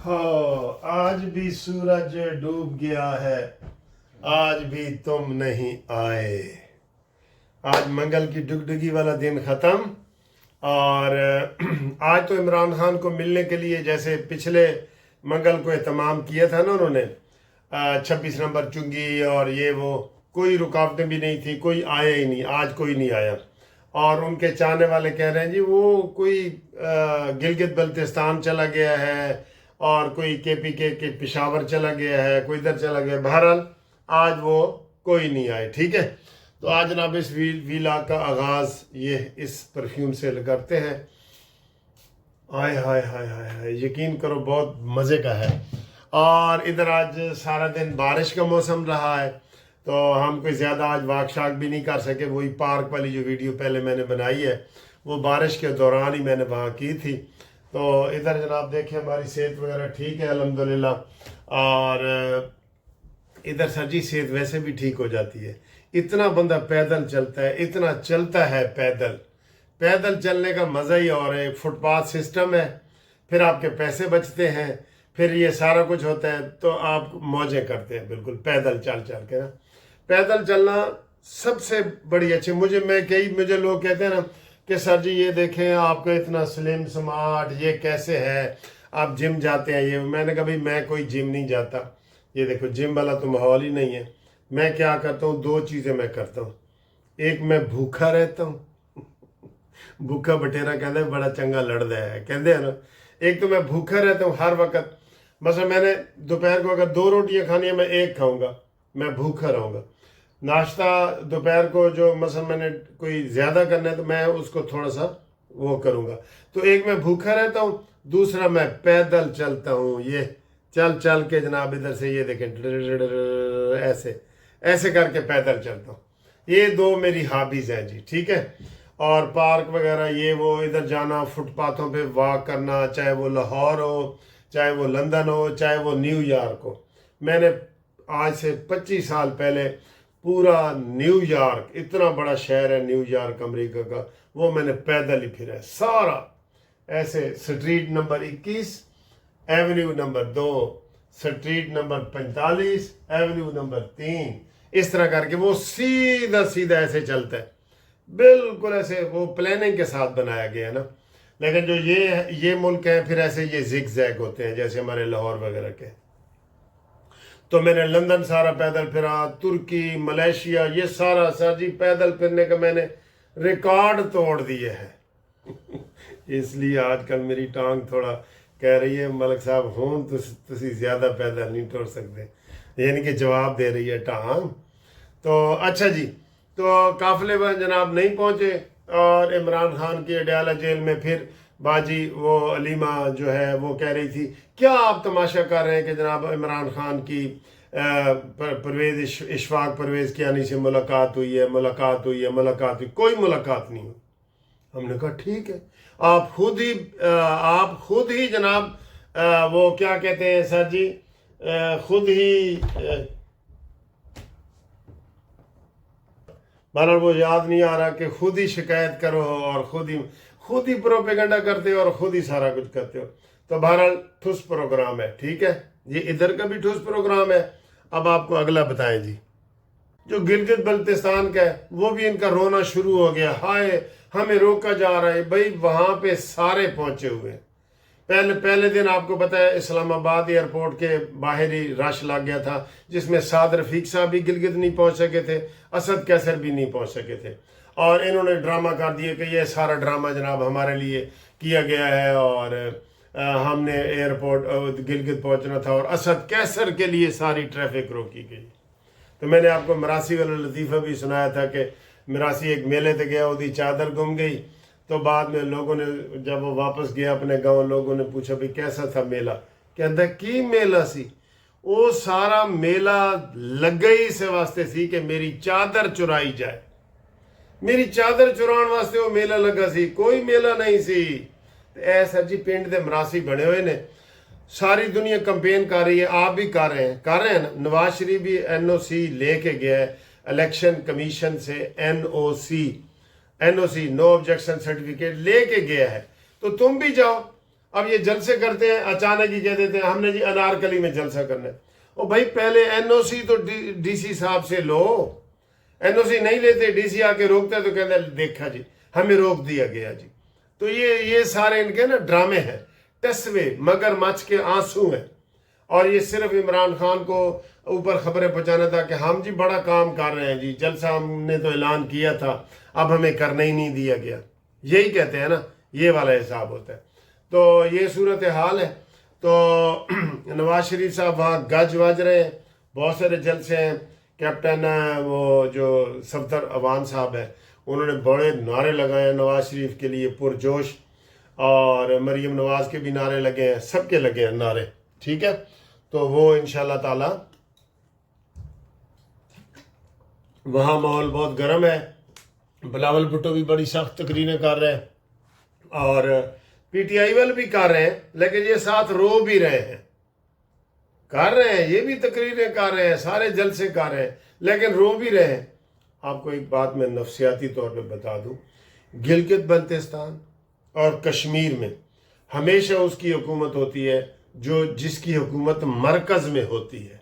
ہو آج بھی سورج ڈوب گیا ہے، آج بھی تم نہیں آئے۔ آج منگل کی ڈگڈگی والا دن ختم، اور آج تو عمران خان کو ملنے کے لیے جیسے پچھلے منگل کو اہتمام کیا تھا نا انہوں نے، 26 نمبر چنگی اور یہ وہ، کوئی رکاوٹیں بھی نہیں تھی، کوئی آیا ہی نہیں، آج کوئی نہیں آیا۔ اور ان کے چاہنے والے کہہ رہے ہیں جی وہ کوئی گلگت بلتستان چلا گیا ہے، اور کوئی کے پی کے پشاور چلا گیا ہے، کوئی ادھر چلا گیا۔ بہرحال آج وہ کوئی نہیں آئے، ٹھیک ہے۔ تو آج جناب اس ویلا کا آغاز یہ اس پرفیوم سے کرتے ہیں۔ آئے ہائے ہائے ہائے ہائے، یقین کرو بہت مزے کا ہے۔ اور ادھر آج سارا دن بارش کا موسم رہا ہے، تو ہم کوئی زیادہ آج واک شاک بھی نہیں کر سکے۔ وہی پارک والی جو ویڈیو پہلے میں نے بنائی ہے وہ بارش کے دوران ہی میں نے وہاں کی تھی۔ تو ادھر جناب دیکھیں ہماری صحت وغیرہ ٹھیک ہے الحمدللہ، اور ادھر سر جی صحت ویسے بھی ٹھیک ہو جاتی ہے۔ اتنا بندہ پیدل چلتا ہے، اتنا چلتا ہے پیدل چلنے کا مزہ ہی اور ہے۔ فٹ پاتھ سسٹم ہے، پھر آپ کے پیسے بچتے ہیں، پھر یہ سارا کچھ ہوتا ہے، تو آپ موجیں کرتے ہیں بالکل پیدل چل کے نا۔ پیدل چلنا سب سے بڑی اچھی، مجھے لوگ کہتے ہیں نا کہ سر جی یہ دیکھیں آپ کا اتنا سلم سمارٹ، یہ کیسے ہے، آپ جم جاتے ہیں۔ یہ میں نے کہا بھائی میں کوئی جم نہیں جاتا، یہ دیکھو جم والا تو ماحول ہی نہیں ہے۔ میں کیا کرتا ہوں، دو چیزیں میں کرتا ہوں۔ ایک میں بھوکا رہتا ہوں، بھوکا بٹیرا کہتے ہیں بڑا چنگا لڑدا ہے کہتے ہیں نا۔ ایک تو میں بھوکا رہتا ہوں ہر وقت، مثلا میں نے دوپہر کو اگر 2 روٹیاں کھانی ہیں میں 1 کھاؤں گا، میں بھوکا رہوں گا۔ ناشتہ دوپہر کو جو مثلا میں نے کوئی زیادہ کرنا ہے تو میں اس کو تھوڑا سا وہ کروں گا۔ تو ایک میں بھوکا رہتا ہوں، دوسرا میں پیدل چلتا ہوں۔ یہ چل کے جناب ادھر سے یہ دیکھیں ایسے کر کے پیدل چلتا ہوں۔ یہ 2 میری ہابیز ہیں جی، ٹھیک ہے۔ اور پارک وغیرہ یہ وہ ادھر جانا، فٹ پاتھوں پہ واک کرنا، چاہے وہ لاہور ہو، چاہے وہ لندن ہو، چاہے وہ نیو یارک ہو۔ میں نے آج سے 25 سال پہلے پورا نیو یارک، اتنا بڑا شہر ہے نیو یارک امریکہ کا، وہ میں نے پیدل ہی پھرا ہے سارا، ایسے street number 21، avenue number 2، street number 45، avenue number 3، اس طرح کر کے وہ سیدھا ایسے چلتا ہے، بالکل ایسے وہ پلاننگ کے ساتھ بنایا گیا ہے نا۔ لیکن جو یہ ملک ہیں پھر ایسے یہ زگ زیگ ہوتے ہیں جیسے ہمارے لاہور وغیرہ کے۔ تو میں نے لندن سارا پیدل پھرا، ترکی، ملیشیا، یہ سارا سر جی پیدل پھرنے کا میں نے ریکارڈ توڑ دیے ہے۔ اس لیے آج کل میری ٹانگ تھوڑا کہہ رہی ہے ملک صاحب ہون تسی زیادہ پیدل نہیں ٹور سکتے، یعنی کہ جواب دے رہی ہے ٹانگ۔ تو اچھا جی، تو قافلے میں جناب نہیں پہنچے، اور عمران خان کی اڈیالہ جیل میں پھر باجی وہ علیمہ جو ہے وہ کہہ رہی تھی کیا آپ تماشا کر رہے ہیں کہ جناب عمران خان کی اشفاق پرویز کیانی سے ملاقات ہوئی ہے، کوئی ملاقات نہیں ہوئی۔ ہم نے کہا ٹھیک ہے، آپ خود ہی جناب وہ کیا کہتے ہیں سر جی، خود ہی بہرحال وہ یاد نہیں آ رہا کہ خود ہی شکایت کرو اور خود ہی پروپیگنڈا کرتے ہو اور خود ہی سارا کچھ کرتے ہو۔ تو بہرحال ٹھوس پروگرام ہے، ٹھیک ہے، یہ ادھر کا بھی ٹھوس پروگرام ہے۔ اب آپ کو اگلا بتائیں جی، جو گلگت بلتستان کا ہے وہ بھی ان کا رونا شروع ہو گیا، ہائے ہمیں روکا جا رہا ہے۔ بھائی وہاں پہ سارے پہنچے ہوئے ہیں۔ پہلے دن آپ کو پتا ہے اسلام آباد ایئرپورٹ کے باہر ہی رش لگ گیا تھا، جس میں سعد رفیق صاحب بھی گلگت نہیں پہنچ سکے تھے، اسد کیسر بھی نہیں پہنچ سکے تھے، اور انہوں نے ڈرامہ کر دیا کہ یہ سارا ڈرامہ جناب ہمارے لیے کیا گیا ہے، اور ہم نے ایئرپورٹ گلگت پہنچنا تھا، اور اسد کیسر کے لیے ساری ٹریفک روکی گئی۔ تو میں نے آپ کو مراسی والا لطیفہ بھی سنایا تھا کہ مراسی ایک میلے تے گیا، وہ چادر گم گئی، تو بعد میں لوگوں نے جب وہ واپس گیا اپنے گاؤں، لوگوں نے پوچھا بھی کیسا تھا میلہ، کہتا کی میلہ سی، وہ سارا میلہ لگ گئی سے واسطے سی کہ میری چادر چرائی جائے، میری چادر چران واسطے وہ میلہ لگا سی، کوئی میلہ نہیں سی۔ اے سر جی پنڈ دے مراسی بنے ہوئے نے، ساری دنیا کمپین کر رہی ہے، آپ بھی کر رہے ہیں نا۔ نواز شریف بھی NOC لے کے گیا ہے الیکشن کمیشن سے، NOC نو آبجیکشن سرٹیفکیٹ لے کے گیا ہے، تو تم بھی جاؤ اب یہ جلسے کرتے ہیں، اچانک ہی کہہ دیتے ہیں ہم نے جی انارکلی میں جلسہ کرنا ہے۔ او بھائی پہلے این او سی تو ڈی سی صاحب سے لو، این او سی نہیں لیتے، ڈی سی آ کے روکتا ہے تو کہتے ہیں دیکھا جی ہمیں روک دیا گیا جی۔ تو یہ سارے ان کے نا ڈرامے ہیں، ٹسوے مگر مچھ کے آنسو ہیں، اور یہ صرف عمران خان کو اوپر خبریں پہنچانا تھا کہ ہم جی بڑا کام کر رہے ہیں جی، جلسہ ہم نے تو اعلان کیا تھا اب ہمیں کرنے ہی نہیں دیا گیا، یہی کہتے ہیں نا، یہ والا حساب ہوتا ہے۔ تو یہ صورتحال ہے۔ تو نواز شریف صاحب وہاں گج وج رہے ہیں، بہت سارے جلسے ہیں، کیپٹن وہ جو صفدر عوان صاحب ہیں انہوں نے بڑے نعرے لگائے ہیں نواز شریف کے لیے پرجوش، اور مریم نواز کے بھی نعرے لگے ہیں، سب کے لگے ہیں نعرے، ٹھیک ہے۔ تو وہ انشاءاللہ تعالی وہاں ماحول بہت گرم ہے، بلاول بھٹو بھی بڑی سخت تقریریں کر رہے ہیں، اور پی ٹی آئی والے بھی کر رہے ہیں، لیکن یہ ساتھ رو بھی رہے ہیں، کر رہے ہیں، یہ بھی تقریریں کر رہے ہیں، سارے جلسے کر رہے ہیں، لیکن رو بھی رہے ہیں۔ آپ کو ایک بات میں نفسیاتی طور پہ بتا دوں، گلگت بلتستان اور کشمیر میں ہمیشہ اس کی حکومت ہوتی ہے جس کی حکومت مرکز میں ہوتی ہے،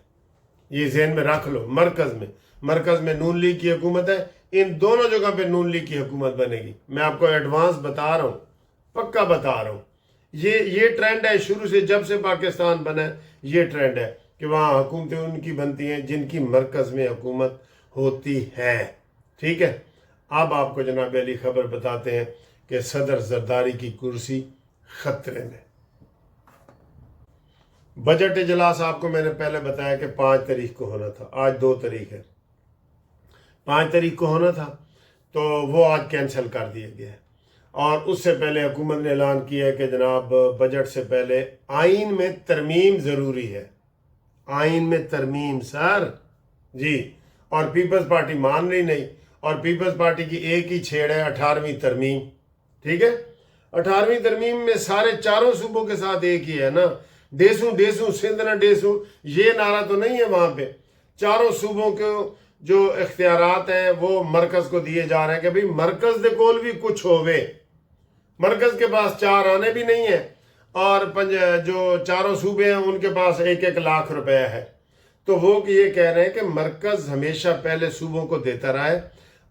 یہ ذہن میں رکھ لو، مرکز میں نون لیگ کی حکومت ہے، ان دونوں جگہ پہ نون لیگ کی حکومت بنے گی، میں آپ کو ایڈوانس بتا رہا ہوں، پکا بتا رہا ہوں۔ یہ ٹرینڈ ہے، شروع سے جب سے پاکستان بنا ہے یہ ٹرینڈ ہے کہ وہاں حکومتیں ان کی بنتی ہیں جن کی مرکز میں حکومت ہوتی ہے، ٹھیک ہے۔ اب آپ کو جناب علی خبر بتاتے ہیں کہ صدر زرداری کی کرسی خطرے میں۔ بجٹ اجلاس آپ کو میں نے پہلے بتایا کہ 5 تاریخ کو ہونا تھا، آج 2 تاریخ ہے، 5 تاریخ کو ہونا تھا تو وہ آج کینسل کر دیا گیا ہے، اور اس سے پہلے حکومت نے اعلان کیا ہے کہ جناب بجٹ سے پہلے آئین میں ترمیم ضروری ہے، آئین میں ترمیم سر جی، اور پیپلز پارٹی مان رہی نہیں، اور پیپلز پارٹی کی ایک ہی چھیڑ ہے 18ویں ترمیم، ٹھیک ہے۔ 18ویں ترمیم میں سارے چاروں صوبوں کے ساتھ ایک ہی ہے نا، ڈیسوں سندھ نہ ڈیسوں، یہ نعرہ تو نہیں ہے وہاں پہ، چاروں صوبوں کے جو اختیارات ہیں وہ مرکز کو دیے جا رہے ہیں کہ بھئی مرکز دے کول بھی کچھ ہووے، مرکز کے پاس 4 آنے بھی نہیں ہیں، اور جو چاروں صوبے ہیں ان کے پاس 1-1 لاکھ روپے ہے، تو وہ یہ کہہ رہے ہیں کہ مرکز ہمیشہ پہلے صوبوں کو دیتا رہا ہے،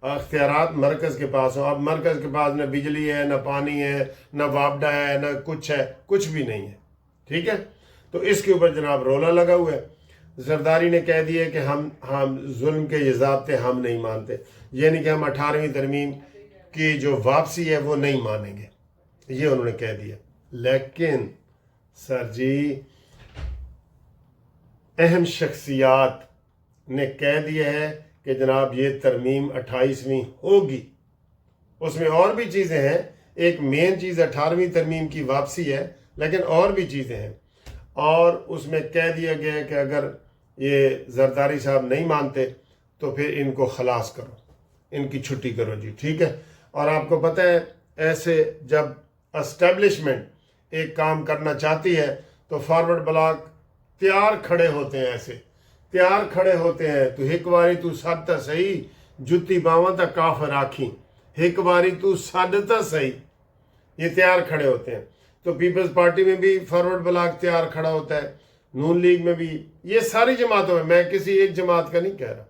اختیارات مرکز کے پاس ہوں۔ اب مرکز کے پاس نہ بجلی ہے، نہ پانی ہے، نہ وابڈا ہے، نہ کچھ ہے، کچھ بھی نہیں ہے، ٹھیک ہے۔ تو اس کے اوپر جناب رولا لگا ہوا ہے۔ زرداری نے کہہ دیا کہ ہم ظلم کے یہ ضابطے ہم نہیں مانتے، یعنی کہ ہم 18ویں ترمیم کی جو واپسی ہے وہ نہیں مانیں گے، یہ انہوں نے کہہ دیا۔ لیکن سر جی اہم شخصیات نے کہہ دیا ہے کہ جناب یہ ترمیم 28ویں ہوگی، اس میں اور بھی چیزیں ہیں، ایک مین چیز 18ویں ترمیم کی واپسی ہے، لیکن اور بھی چیزیں ہیں، اور اس میں کہہ دیا گیا ہے کہ اگر یہ زرداری صاحب نہیں مانتے تو پھر ان کو خلاص کرو، ان کی چھٹی کرو جی، ٹھیک ہے۔ اور آپ کو پتہ ہے ایسے جب اسٹیبلشمنٹ ایک کام کرنا چاہتی ہے تو فارورڈ بلاک تیار کھڑے ہوتے ہیں، ایسے تیار کھڑے ہوتے ہیں، تو ایک باری تو سد تا صحیح جتی باواں تا کافر آکھیں، ایک باری تو سد تا صحیح، یہ تیار کھڑے ہوتے ہیں۔ تو پیپلز پارٹی میں بھی فارورڈ بلاک تیار کھڑا ہوتا ہے، نون لیگ میں بھی، یہ ساری جماعتوں میں، میں کسی ایک جماعت کا نہیں کہہ رہا،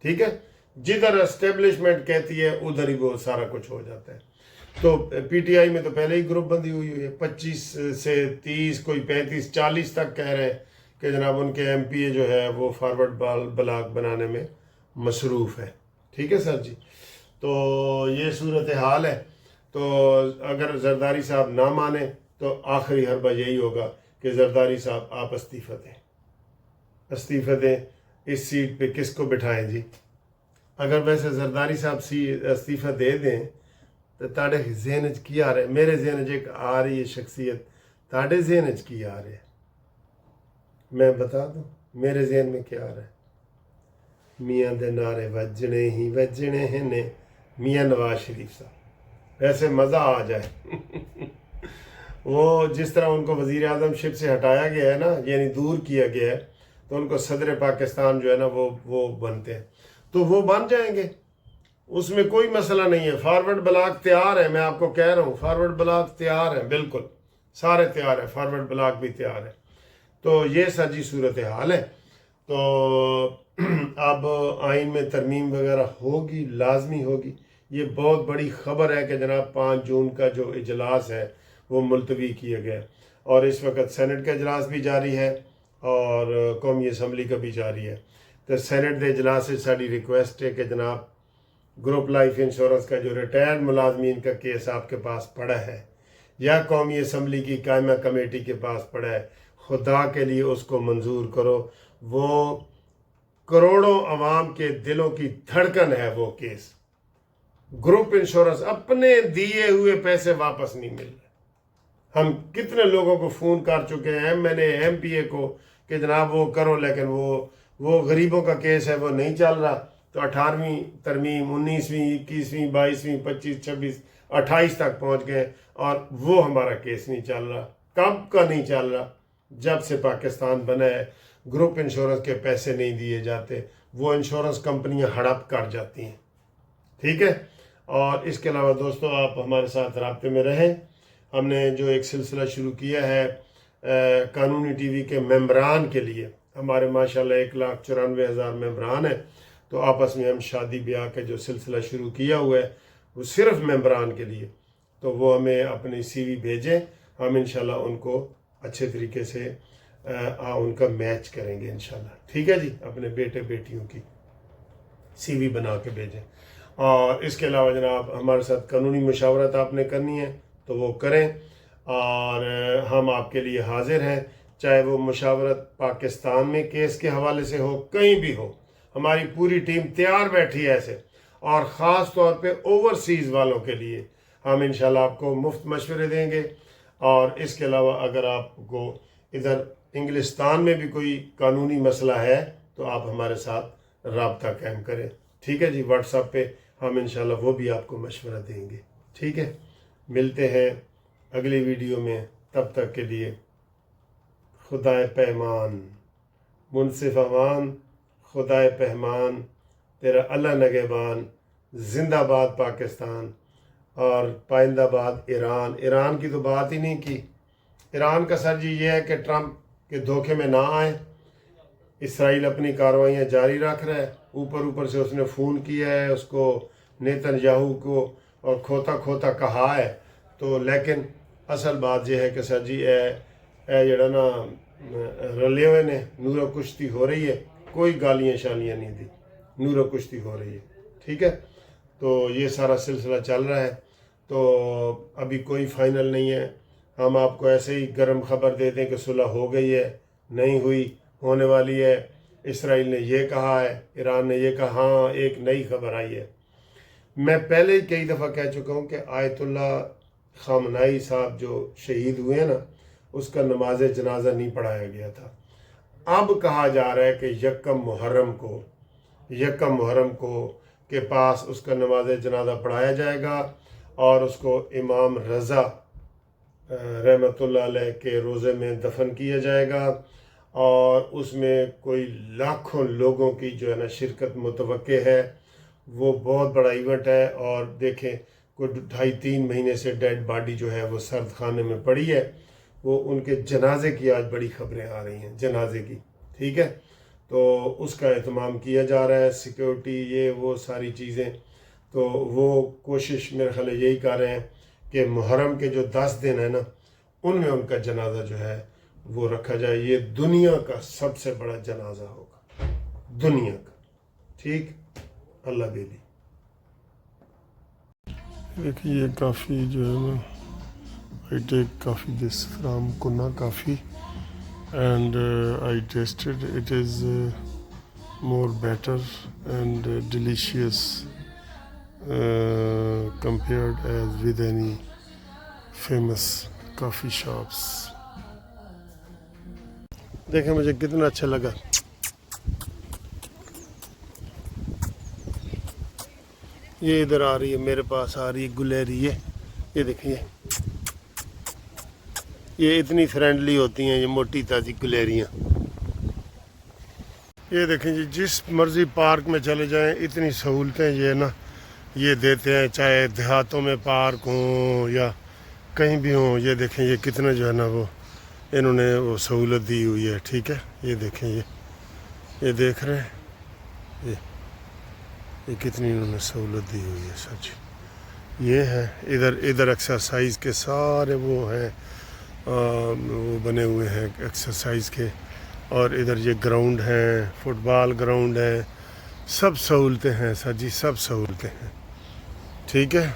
ٹھیک ہے، جدھر اسٹیبلشمنٹ کہتی ہے ادھر ہی وہ سارا کچھ ہو جاتا ہے۔ تو پی ٹی آئی میں تو پہلے ہی گروپ بندی ہوئی ہے، 25 سے 30، کوئی 35 40 تک کہہ رہے ہیں کہ جناب ان کے ایم پی اے جو ہے وہ فارورڈ بلاک بنانے میں مصروف ہے، ٹھیک ہے سر جی۔ تو یہ صورتحال ہے۔ تو اگر زرداری صاحب نہ مانے تو آخری حربہ یہی ہوگا کہ زرداری صاحب آپ استعفی دیں، اس سیٹ پہ کس کو بٹھائیں جی؟ اگر ویسے زرداری صاحب استعفی دے دیں تو تاڑے ذہن چ کی آ رہے، میرے ذہن چ ایک آ رہی ہے شخصیت، تاڑے ذہن چ کی آ رہے ہے، میں بتا دوں میرے ذہن میں کیا آ رہا ہے؟ میاں دے نعرے وجنے ہی وجنے ہیں نے، میاں نواز شریف صاحب، ویسے مزہ آ جائے وہ جس طرح ان کو وزیر اعظم شپ سے ہٹایا گیا ہے نا، یعنی دور کیا گیا ہے، تو ان کو صدر پاکستان جو ہے نا وہ بنتے ہیں، تو وہ بن جائیں گے، اس میں کوئی مسئلہ نہیں ہے۔ فارورڈ بلاک تیار ہے، میں آپ کو کہہ رہا ہوں فارورڈ بلاک تیار ہے، بالکل سارے تیار ہیں، فارورڈ بلاک بھی تیار ہے. تو یہ سر جی صورتحال ہے. تو اب آئین میں ترمیم وغیرہ ہوگی، لازمی ہوگی. یہ بہت بڑی خبر ہے کہ جناب 5 جون کا جو اجلاس ہے وہ ملتوی کیا گیا، اور اس وقت سینٹ کا اجلاس بھی جاری ہے اور قومی اسمبلی کا بھی جاری ہے. تو سینٹ دے اجلاس سے ساری ریکویسٹ ہے کہ جناب گروپ لائف انشورنس کا جو ریٹائرڈ ملازمین کا کیس آپ کے پاس پڑا ہے یا قومی اسمبلی کی قائمہ کمیٹی کے پاس پڑا ہے، خدا کے لیے اس کو منظور کرو. وہ کروڑوں عوام کے دلوں کی دھڑکن ہے وہ کیس. گروپ انشورنس اپنے دیے ہوئے پیسے واپس نہیں مل رہے. ہم کتنے لوگوں کو فون کر چکے ہیں، میں نے ایم پی اے کو کہ جناب وہ کرو، لیکن وہ غریبوں کا کیس ہے، وہ نہیں چل رہا. تو 18ویں ترمیم 19ویں 21ویں 22ویں 25 26 28 تک پہنچ گئے اور وہ ہمارا کیس نہیں چل رہا. کب کا نہیں چل رہا؟ جب سے پاکستان بنا ہے. گروپ انشورنس کے پیسے نہیں دیے جاتے، وہ انشورنس کمپنیاں ہڑپ کر جاتی ہیں. ٹھیک ہے. اور اس کے علاوہ دوستو آپ ہمارے ساتھ رابطے میں رہیں. ہم نے جو ایک سلسلہ شروع کیا ہے قانونی ٹی وی کے ممبران کے لیے، ہمارے ماشاءاللہ 1,94,000 ممبران ہیں. تو آپس میں ہم شادی بیاہ کا جو سلسلہ شروع کیا ہوا ہے وہ صرف ممبران کے لیے. تو وہ ہمیں اپنی سی وی بھیجیں، ہم انشاءاللہ ان کو اچھے طریقے سے ان کا میچ کریں گے انشاءاللہ. ٹھیک ہے جی. اپنے بیٹے بیٹیوں کی سی وی بنا کے بھیجیں. اور اس کے علاوہ جناب ہمارے ساتھ قانونی مشاورت آپ نے کرنی ہے تو وہ کریں، اور ہم آپ کے لیے حاضر ہیں. چاہے وہ مشاورت پاکستان میں کیس کے حوالے سے ہو، کہیں بھی ہو، ہماری پوری ٹیم تیار بیٹھی ہے ایسے. اور خاص طور پہ اوورسیز والوں کے لیے ہم انشاءاللہ آپ کو مفت مشورے دیں گے. اور اس کے علاوہ اگر آپ کو ادھر انگلستان میں بھی کوئی قانونی مسئلہ ہے تو آپ ہمارے ساتھ رابطہ قائم کریں. ٹھیک ہے جی. واٹس ایپ پہ ہم انشاءاللہ وہ بھی آپ کو مشورہ دیں گے. ٹھیک ہے. ملتے ہیں اگلی ویڈیو میں. تب تک کے لیے خدائے پیمان، منصف امان، خدائے پہمان، تیرا اللہ نگہبان. زندہ باد پاکستان اور پائندہ باد ایران. ایران کی تو بات ہی نہیں کی. ایران کا سر جی یہ ہے کہ ٹرمپ کے دھوکے میں نہ آئیں. اسرائیل اپنی کارروائیاں جاری رکھ رہا ہے. اوپر سے اس نے فون کیا ہے اس کو، نیتن یاہو کو، اور کھوتا کہا ہے. تو لیکن اصل بات یہ ہے کہ سر جی اے جڑا نا رلے ہوئے نے، نور و کشتی ہو رہی ہے. کوئی گالیاں شالیاں نہیں دی، نور و کشتی ہو رہی ہے. ٹھیک ہے. تو یہ سارا سلسلہ چل رہا ہے. تو ابھی کوئی فائنل نہیں ہے. ہم آپ کو ایسے ہی گرم خبر دے دیں کہ صلح ہو گئی ہے، نہیں ہوئی، ہونے والی ہے. اسرائیل نے یہ کہا ہے، ایران نے یہ کہا. ہاں ایک نئی خبر آئی ہے. میں پہلے ہی کئی دفعہ کہہ چکا ہوں کہ آیت اللہ خامنائی صاحب جو شہید ہوئے ہیں نا، اس کا نماز جنازہ نہیں پڑھایا گیا تھا. اب کہا جا رہا ہے کہ یکم محرم کو کے پاس اس کا نماز جنازہ پڑھایا جائے گا، اور اس کو امام رضا رحمۃ اللہ علیہ کے روضے میں دفن کیا جائے گا. اور اس میں کوئی لاکھوں لوگوں کی جو ہے نا شرکت متوقع ہے. وہ بہت بڑا ایونٹ ہے. اور دیکھیں کوئی 2.5-3 مہینے سے ڈیڈ باڈی جو ہے وہ سرد خانے میں پڑی ہے. وہ ان کے جنازے کی آج بڑی خبریں آ رہی ہیں، جنازے کی. ٹھیک ہے. تو اس کا اہتمام کیا جا رہا ہے، سیکیورٹی یہ وہ ساری چیزیں. تو وہ کوشش میرے خیال یہی کر رہے ہیں کہ محرم کے جو 10 دن ہیں نا، ان میں ان کا جنازہ جو ہے وہ رکھا جائے. یہ دنیا کا سب سے بڑا جنازہ ہوگا، دنیا کا. ٹھیک. اللہ بیلی. دیکھیے یہ کافی جو ہے نا، I take coffee this from Kunna Coffee, and I tasted it is more better and delicious compared as with any famous coffee shops. دیکھیں مجھے کتنا اچھا لگا. یہ ادھر آ رہی ہے، میرے پاس آ رہی ہے گلیری. یہ دیکھیے، یہ اتنی فرینڈلی ہوتی ہیں یہ موٹی تازی گلیریاں. یہ دیکھیں جی، جس مرضی پارک میں چلے جائیں اتنی سہولتیں یہ نا یہ دیتے ہیں، چاہے دیہاتوں میں پارک ہوں یا کہیں بھی ہوں، یہ دیکھیں یہ کتنا جو ہے نا وہ انہوں نے وہ سہولت دی ہوئی ہے، ٹھیک ہے. یہ دیکھیں یہ دیکھ رہے ہیں یہ کتنی انہوں نے سہولت دی ہوئی ہے سچ. یہ ہے ادھر ایکسرسائز کے سارے وہ ہیں، وہ بنے ہوئے ہیں ایکسرسائز کے، اور ادھر یہ گراؤنڈ ہیں، فٹ بال گراؤنڈ ہے، سب سہولتیں ہیں سر جی، سب سہولتیں ہیں. ٹھیک ہے.